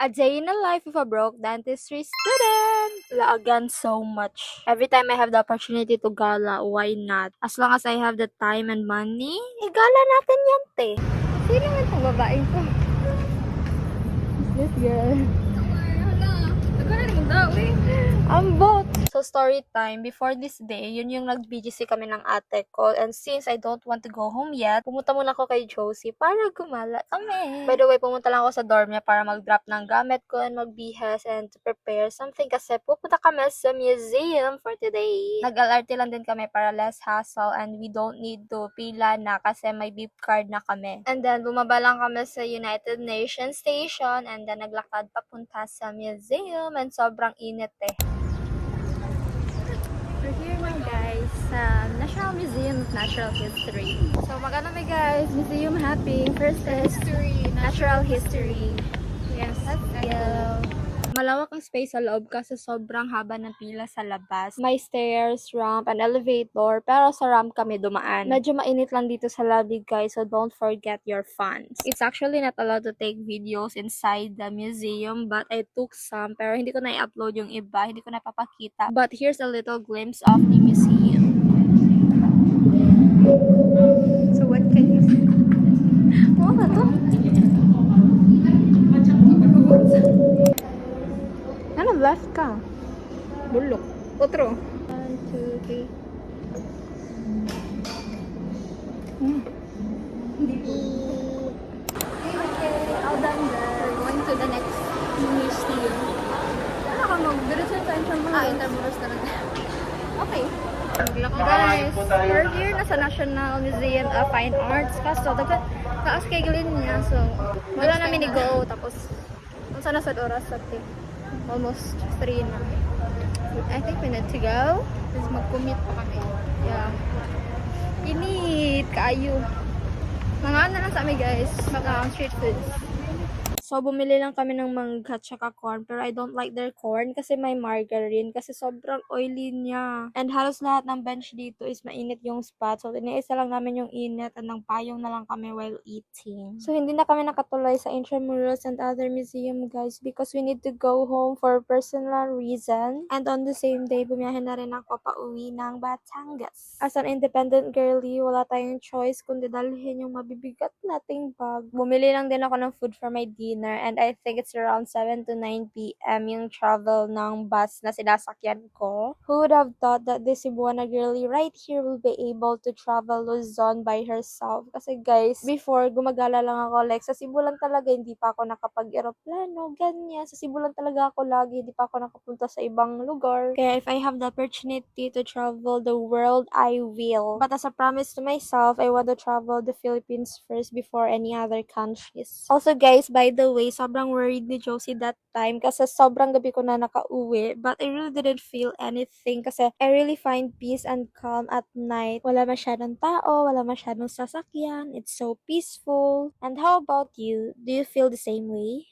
A day in the life of a broke dentistry student. Laagan so much. Every time I have the opportunity to gala, why not? As long as I have the time and money, igala natin yan, te. Sino man itong babaeng to? This girl. Ambot! So, story time. Before this day, yun yung nag-BGC kami ng ate ko. And since I don't want to go home yet, pumunta muna ako kay Josie para gumala kami. By the way, pumunta lang ako sa dorm niya para mag-drop ng gamit ko and magbihas and to prepare something kasi pupunta kami sa museum for today. Nag-LRT lang din kami para less hassle and we don't need to pila na kasi may beep card na kami. And then, bumaba lang kami sa United Nations Station and then naglakad papunta sa museum and sobrang init eh. We're here now guys sa National Museum of Natural History. So maganda may guys, museum hopping. First is natural history. Yes, let's go. Malawak ang space sa loob kasi sobrang haba ng pila sa labas. May stairs, ramp, and elevator, pero sa ramp kami dumaan. Medyo mainit lang dito sa lobby guys, so don't forget your funds. It's actually not allowed to take videos inside the museum, but I took some, pero hindi ko na i-upload yung iba, hindi ko na papakita. But here's a little glimpse of the museum. So what can you see? Oh, to? Ano, left ka? Bulok. Otro. 1, 2, 3. Okay, all done there. We're going to the next museum. Ano ka mag-diretso sa Intramuros? Intramuros na lang. Okay. Guys, we're here na sa National Museum of Fine Arts. Kaso, taas kay Gilin niya. So, wala namin i-go. Tapos, kung saan nasa oras sa almost 3 na. I think we need to go. Tapos mag-commute pa kami. Yeah. Init! Kaayo. Mga ano lang sa amin guys. Mga street foods. So, bumili lang kami ng mangga tsaka corn. Pero I don't like their corn kasi may margarine. Kasi sobrang oily niya. And halos lahat ng bench dito is mainit yung spot. So, iniisa lang namin yung init. And nagpayong na lang kami while eating. So, hindi na kami nakatuloy sa Intramuros and other museum guys. Because we need to go home for personal reason. And on the same day, bumiyahin na rin ako pauwi ng Batangas. As an independent girly, wala tayong choice kundi dalhin yung mabibigat nating bag. Bumili lang din ako ng food for my dinner. And I think it's around 7 to 9 p.m. yung travel ng bus na sinasakyan ko. Who would have thought that this Cebuana girlie right here will be able to travel Luzon by herself? Kasi guys, before gumagala lang ako, like sa Cebu lang talaga, hindi pa ako nakapag-eroplano, ganyan. Sa Cebu lang talaga ako lagi, hindi pa ako nakapunta sa ibang lugar. Kaya if I have the opportunity to travel the world, I will. But as a promise to myself, I want to travel the Philippines first before any other countries. Also guys, by the way, sobrang worried ni Josie that time kasi sobrang gabi ko na nakauwi. But I really didn't feel anything kasi I really find peace and calm at night. Wala masyadong tao, wala masyadong sasakyan. It's so peaceful. And how about you? Do you feel the same way?